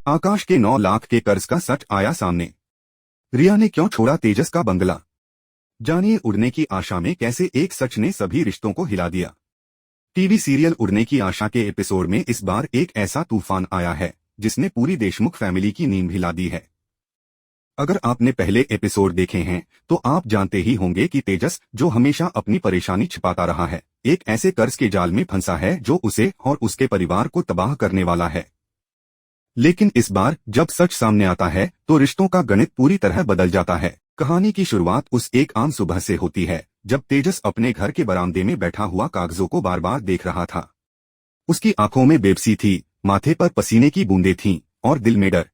आकाश के 9 लाख के कर्ज का सच आया सामने। रिया ने क्यों छोड़ा तेजस का बंगला? जानिए उड़ने की आशा में कैसे एक सच ने सभी रिश्तों को हिला दिया। टीवी सीरियल उड़ने की आशा के एपिसोड में इस बार एक ऐसा तूफान आया है जिसने पूरी देशमुख फैमिली की नींद हिला दी है। अगर आपने पहले एपिसोड देखे हैं तो आप जानते ही होंगे कि तेजस, जो हमेशा अपनी परेशानी छिपाता रहा है, एक ऐसे कर्ज के जाल में फंसा है जो उसे और उसके परिवार को तबाह करने वाला है। लेकिन इस बार जब सच सामने आता है तो रिश्तों का गणित पूरी तरह बदल जाता है। कहानी की शुरुआत उस एक आम सुबह से होती है जब तेजस अपने घर के बरामदे में बैठा हुआ कागजों को बार बार देख रहा था। उसकी आंखों में बेबसी थी, माथे पर पसीने की बूंदें थीं और दिल में डर।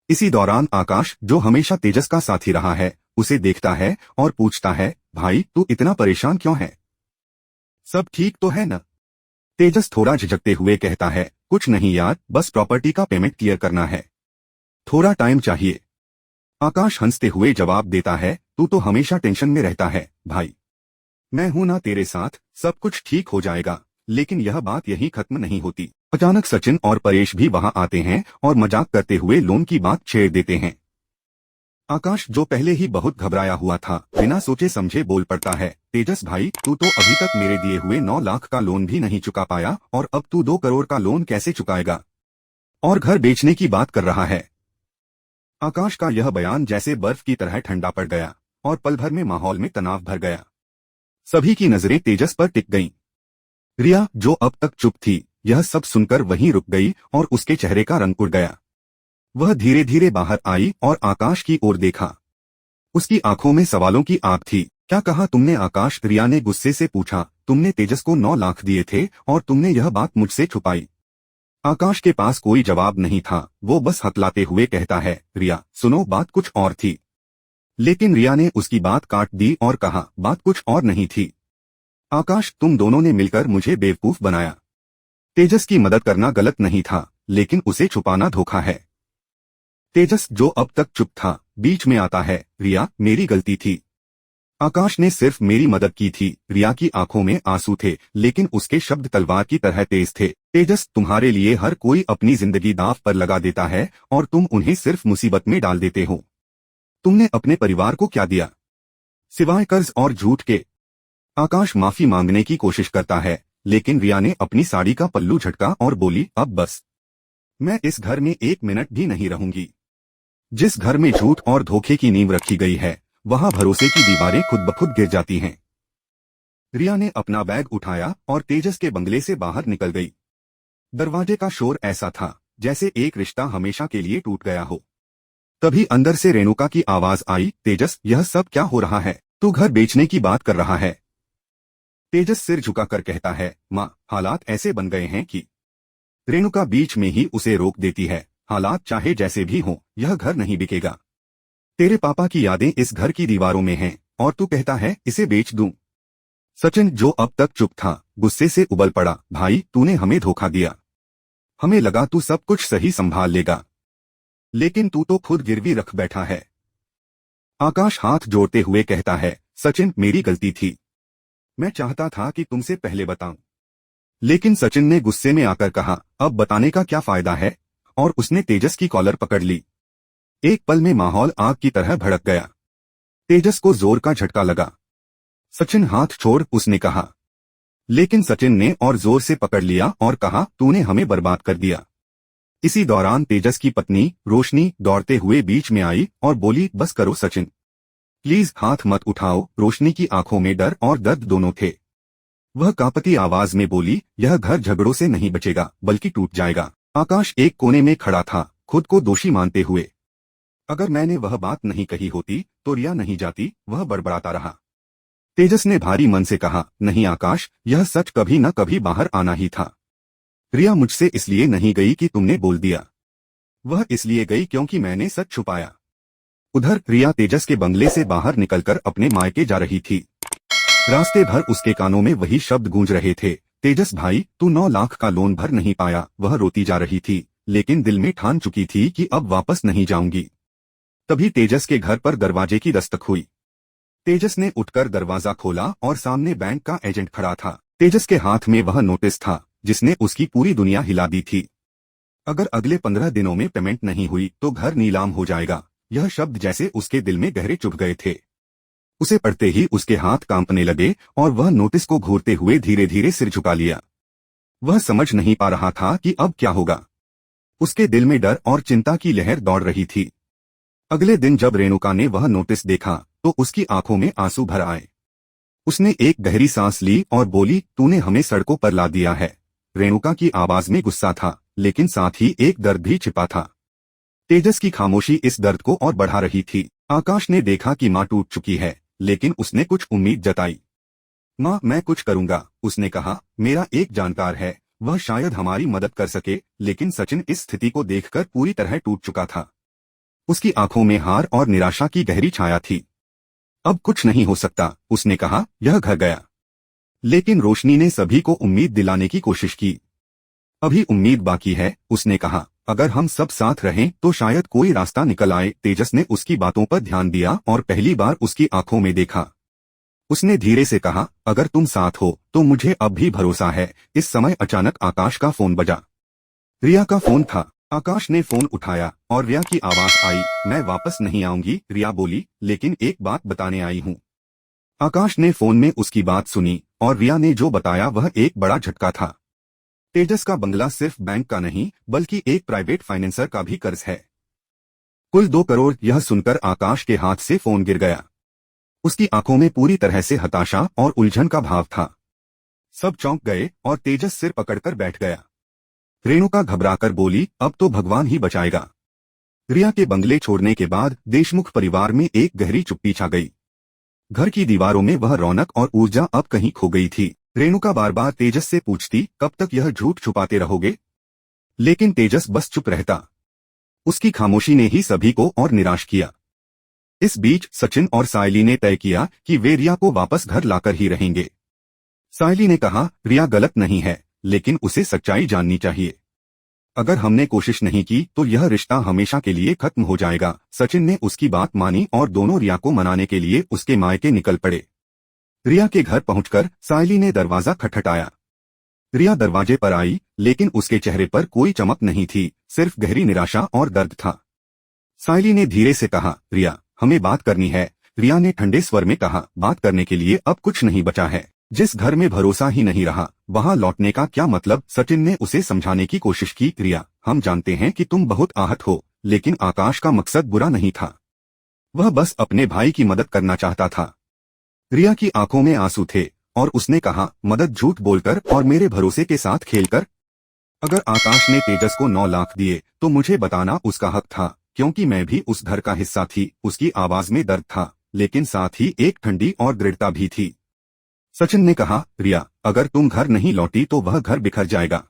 इसी दौरान आकाश, जो हमेशा तेजस का साथी रहा है, उसे देखता है और पूछता है, भाई तू इतना परेशान क्यों है? सब ठीक तो है न? तेजस थोड़ा झिझकते हुए कहता है, कुछ नहीं यार, बस प्रॉपर्टी का पेमेंट क्लियर करना है, थोड़ा टाइम चाहिए। आकाश हंसते हुए जवाब देता है, तू तो हमेशा टेंशन में रहता है भाई, मैं हूं ना तेरे साथ, सब कुछ ठीक हो जाएगा। लेकिन यह बात यहीं खत्म नहीं होती। अचानक सचिन और परेश भी वहां आते हैं और मजाक करते हुए लोन की बात छेड़ देते हैं। आकाश, जो पहले ही बहुत घबराया हुआ था, बिना सोचे समझे बोल पड़ता है, तेजस भाई, तू तो अभी तक मेरे दिए हुए 9 लाख का लोन भी नहीं चुका पाया और अब तू 2 करोड़ का लोन कैसे चुकाएगा? और घर बेचने की बात कर रहा है। आकाश का यह बयान जैसे बर्फ की तरह ठंडा पड़ गया और पल भर में माहौल में तनाव भर गया। सभी की नजरें तेजस पर टिक गईं। रिया, जो अब तक चुप थी, यह सब सुनकर वहीं रुक गई और उसके चेहरे का रंग उड़ गया। वह धीरे धीरे बाहर आई और आकाश की ओर देखा। उसकी आंखों में सवालों की आग थी। क्या कहा तुमने आकाश? रिया ने गुस्से से पूछा। तुमने तेजस को 9 लाख दिए थे और तुमने यह बात मुझसे छुपाई। आकाश के पास कोई जवाब नहीं था, वो बस हकलाते हुए कहता है, रिया सुनो, बात कुछ और थी। लेकिन रिया ने उसकी बात काट दी और कहा, बात कुछ और नहीं थी आकाश, तुम दोनों ने मिलकर मुझे बेवकूफ बनाया। तेजस की मदद करना गलत नहीं था, लेकिन उसे छुपाना धोखा है। तेजस, जो अब तक चुप था, बीच में आता है, रिया मेरी गलती थी। आकाश ने सिर्फ मेरी मदद की थी। रिया की आंखों में आंसू थे, लेकिन उसके शब्द तलवार की तरह तेज थे। तेजस, तुम्हारे लिए हर कोई अपनी जिंदगी दांव पर लगा देता है और तुम उन्हें सिर्फ मुसीबत में डाल देते हो। तुमने अपने परिवार को क्या दिया सिवाय कर्ज और झूठ के? आकाश माफी मांगने की कोशिश करता है, लेकिन रिया ने अपनी साड़ी का पल्लू झटका और बोली, अब बस, मैं इस घर में 1 मिनट भी नहीं रहूंगी। जिस घर में झूठ और धोखे की नींव रखी गई है, वहां भरोसे की दीवारें खुद ब खुद गिर जाती हैं। रिया ने अपना बैग उठाया और तेजस के बंगले से बाहर निकल गई। दरवाजे का शोर ऐसा था जैसे एक रिश्ता हमेशा के लिए टूट गया हो। तभी अंदर से रेणुका की आवाज आई, तेजस, यह सब क्या हो रहा है? तू घर बेचने की बात कर रहा है? तेजस सिर झुकाकर कहता है, माँ, हालात ऐसे बन गए हैं कि। रेणुका बीच में ही उसे रोक देती है, हालात चाहे जैसे भी हों, यह घर नहीं बिकेगा। तेरे पापा की यादें इस घर की दीवारों में हैं और तू कहता है इसे बेच दूं। सचिन, जो अब तक चुप था, गुस्से से उबल पड़ा, भाई तूने हमें धोखा दिया। हमें लगा तू सब कुछ सही संभाल लेगा, लेकिन तू तो खुद गिरवी रख बैठा है। आकाश हाथ जोड़ते हुए कहता है, सचिन मेरी गलती थी, मैं चाहता था कि तुमसे पहले बताऊं। लेकिन सचिन ने गुस्से में आकर कहा, अब बताने का क्या फायदा है? और उसने तेजस की कॉलर पकड़ ली। एक पल में माहौल आग की तरह भड़क गया। तेजस को जोर का झटका लगा। सचिन, हाथ छोड़, उसने कहा। लेकिन सचिन ने और जोर से पकड़ लिया और कहा, तूने हमें बर्बाद कर दिया। इसी दौरान तेजस की पत्नी रोशनी दौड़ते हुए बीच में आई और बोली, बस करो सचिन, प्लीज हाथ मत उठाओ। रोशनी की आंखों में डर और दर्द दोनों थे। वह कांपती आवाज में बोली, यह घर झगड़ों से नहीं बचेगा, बल्कि टूट जाएगा। आकाश एक कोने में खड़ा था, खुद को दोषी मानते हुए। अगर मैंने वह बात नहीं कही होती तो रिया नहीं जाती, वह बड़बड़ाता रहा। तेजस ने भारी मन से कहा, नहीं आकाश, यह सच कभी न कभी बाहर आना ही था। रिया मुझसे इसलिए नहीं गई कि तुमने बोल दिया, वह इसलिए गई क्योंकि मैंने सच छुपाया। उधर रिया तेजस के बंगले से बाहर निकलकर अपने मायके जा रही थी। रास्ते भर उसके कानों में वही शब्द गूंज रहे थे, तेजस भाई, तू 9 लाख का लोन भर नहीं पाया। वह रोती जा रही थी, लेकिन दिल में ठान चुकी थी कि अब वापस नहीं जाऊंगी। तभी तेजस के घर पर दरवाजे की दस्तक हुई। तेजस ने उठकर दरवाजा खोला और सामने बैंक का एजेंट खड़ा था। तेजस के हाथ में वह नोटिस था जिसने उसकी पूरी दुनिया हिला दी थी। अगर अगले 15 दिनों में पेमेंट नहीं हुई तो घर नीलाम हो जाएगा। यह शब्द जैसे उसके दिल में गहरे चुभ गए थे। उसे पढ़ते ही उसके हाथ कांपने लगे और वह नोटिस को घूरते हुए धीरे धीरे सिर झुका लिया। वह समझ नहीं पा रहा था कि अब क्या होगा। उसके दिल में डर और चिंता की लहर दौड़ रही थी। अगले दिन जब रेणुका ने वह नोटिस देखा तो उसकी आंखों में आंसू भर आए। उसने एक गहरी सांस ली और बोली, तूने हमें सड़कों पर ला दिया है। रेणुका की आवाज में गुस्सा था, लेकिन साथ ही एक दर्द भी छिपा था। तेजस की खामोशी इस दर्द को और बढ़ा रही थी। आकाश ने देखा कि माँ टूट चुकी है, लेकिन उसने कुछ उम्मीद जताई। माँ, मैं कुछ करूंगा, उसने कहा। मेरा एक जानकार है, वह शायद हमारी मदद कर सके। लेकिन सचिन इस स्थिति को देखकर पूरी तरह टूट चुका था। उसकी आंखों में हार और निराशा की गहरी छाया थी। अब कुछ नहीं हो सकता, उसने कहा। यह घर गया। लेकिन रोशनी ने सभी को उम्मीद दिलाने की कोशिश की। अभी उम्मीद बाकी है, उसने कहा। अगर हम सब साथ रहें तो शायद कोई रास्ता निकल आए। तेजस ने उसकी बातों पर ध्यान दिया और पहली बार उसकी आंखों में देखा। उसने धीरे से कहा, अगर तुम साथ हो तो मुझे अब भी भरोसा है। इस समय अचानक आकाश का फोन बजा। रिया का फोन था। आकाश ने फोन उठाया और रिया की आवाज आई। मैं वापस नहीं आऊंगी, रिया बोली, लेकिन एक बात बताने आई हूँ। आकाश ने फोन में उसकी बात सुनी और रिया ने जो बताया वह एक बड़ा झटका था। तेजस का बंगला सिर्फ बैंक का नहीं बल्कि एक प्राइवेट फाइनेंसर का भी कर्ज है। कुल 2 करोड़। यह सुनकर आकाश के हाथ से फोन गिर गया। उसकी आंखों में पूरी तरह से हताशा और उलझन का भाव था। सब चौंक गए और तेजस सिर पकड़कर बैठ गया। रेणुका घबराकर बोली, अब तो भगवान ही बचाएगा। रिया के बंगले छोड़ने के बाद देशमुख परिवार में एक गहरी चुप्पी छा गई। घर की दीवारों में वह रौनक और ऊर्जा अब कहीं खो गई थी। रेणुका बार बार तेजस से पूछती, कब तक यह झूठ छुपाते रहोगे? लेकिन तेजस बस चुप रहता। उसकी खामोशी ने ही सभी को और निराश किया। इस बीच सचिन और सायली ने तय किया कि वे रिया को वापस घर लाकर ही रहेंगे। सायली ने कहा, रिया गलत नहीं है, लेकिन उसे सच्चाई जाननी चाहिए। अगर हमने कोशिश नहीं की तो यह रिश्ता हमेशा के लिए खत्म हो जाएगा। सचिन ने उसकी बात मानी और दोनों रिया को मनाने के लिए उसके मायके निकल पड़े। रिया के घर पहुंचकर सायली ने दरवाजा खटखटाया। रिया दरवाजे पर आई, लेकिन उसके चेहरे पर कोई चमक नहीं थी, सिर्फ गहरी निराशा और दर्द था। सायली ने धीरे से कहा, रिया, हमें बात करनी है। रिया ने ठंडे स्वर में कहा, बात करने के लिए अब कुछ नहीं बचा है। जिस घर में भरोसा ही नहीं रहा वहां लौटने का क्या मतलब? सचिन ने उसे समझाने की कोशिश की। रिया, हम जानते हैं कि तुम बहुत आहत हो, लेकिन आकाश का मकसद बुरा नहीं था। वह बस अपने भाई की मदद करना चाहता था। रिया की आंखों में आंसू थे और उसने कहा, मदद झूठ बोलकर और मेरे भरोसे के साथ खेलकर? अगर आकाश ने तेजस को 9 लाख दिए तो मुझे बताना उसका हक था, क्योंकि मैं भी उस घर का हिस्सा थी। उसकी आवाज में दर्द था, लेकिन साथ ही एक ठंडी और दृढ़ता भी थी। सचिन ने कहा, रिया, अगर तुम घर नहीं लौटी तो वह घर बिखर जाएगा।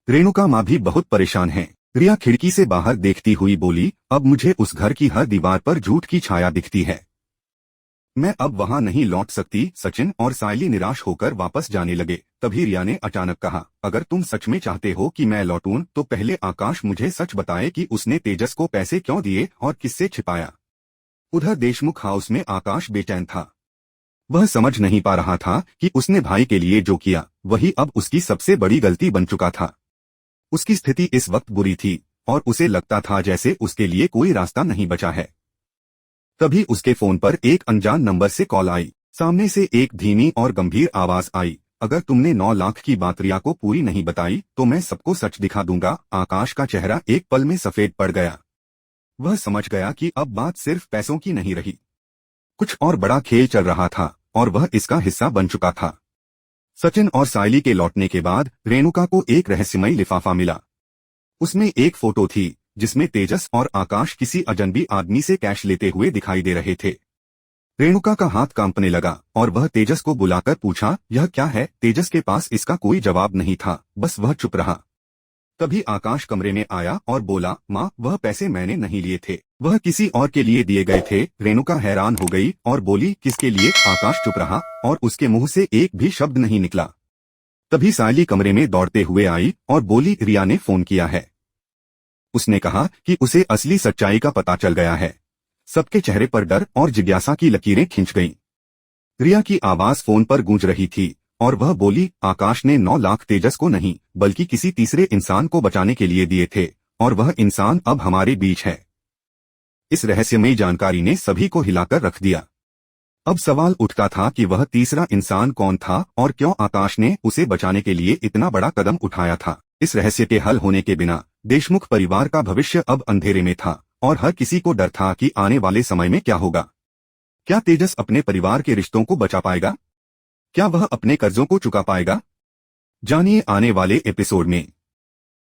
रेणुका माँ भी बहुत परेशान है। रिया खिड़की से बाहर देखती हुई बोली, अब मुझे उस घर की हर दीवार पर झूठ की छाया दिखती है। मैं अब वहां नहीं लौट सकती। सचिन और सायली निराश होकर वापस जाने लगे। तभी रिया ने अचानक कहा, अगर तुम सच में चाहते हो कि मैं लौटूं तो पहले आकाश मुझे सच बताए कि उसने तेजस को पैसे क्यों दिए और किससे छिपाया। उधर देशमुख हाउस में आकाश बेचैन था। वह समझ नहीं पा रहा था कि उसने भाई के लिए जो किया वही अब उसकी सबसे बड़ी गलती बन चुका था। उसकी स्थिति इस वक्त बुरी थी और उसे लगता था जैसे उसके लिए कोई रास्ता नहीं बचा है। तभी उसके फोन पर एक अनजान नंबर से कॉल आई। सामने से एक धीमी और गंभीर आवाज आई, अगर तुमने 9 लाख की बात रिया को पूरी नहीं बताई तो मैं सबको सच दिखा दूंगा। आकाश का चेहरा एक पल में सफेद पड़ गया। वह समझ गया कि अब बात सिर्फ पैसों की नहीं रही, कुछ और बड़ा खेल चल रहा था और वह इसका हिस्सा बन चुका था। सचिन और सायली के लौटने के बाद रेणुका को एक रहस्यमयी लिफाफा मिला। उसमें एक फोटो थी जिसमें तेजस और आकाश किसी अजनबी आदमी से कैश लेते हुए दिखाई दे रहे थे। रेणुका का हाथ कांपने लगा और वह तेजस को बुलाकर पूछा, यह क्या है? तेजस के पास इसका कोई जवाब नहीं था, बस वह चुप रहा। तभी आकाश कमरे में आया और बोला, माँ, वह पैसे मैंने नहीं लिए थे, वह किसी और के लिए दिए गए थे। रेणुका हैरान हो गई और बोली, किसके लिए? आकाश चुप रहा और उसके मुंह से एक भी शब्द नहीं निकला। तभी सायली कमरे में दौड़ते हुए आई और बोली, रिया ने फोन किया है। उसने कहा कि उसे असली सच्चाई का पता चल गया है। सबके चेहरे पर डर और जिज्ञासा की लकीरें खिंच गईं। रिया की आवाज फोन पर गूंज रही थी और वह बोली, आकाश ने 9 लाख तेजस को नहीं बल्कि किसी तीसरे इंसान को बचाने के लिए दिए थे, और वह इंसान अब हमारे बीच है। इस रहस्यमयी जानकारी ने सभी को हिलाकर रख दिया। अब सवाल उठता था कि वह तीसरा इंसान कौन था और क्यों आकाश ने उसे बचाने के लिए इतना बड़ा कदम उठाया था। इस रहस्य के हल होने के बिना देशमुख परिवार का भविष्य अब अंधेरे में था और हर किसी को डर था कि आने वाले समय में क्या होगा। क्या तेजस अपने परिवार के रिश्तों को बचा पाएगा? क्या वह अपने कर्जों को चुका पाएगा? जानिए आने वाले एपिसोड में।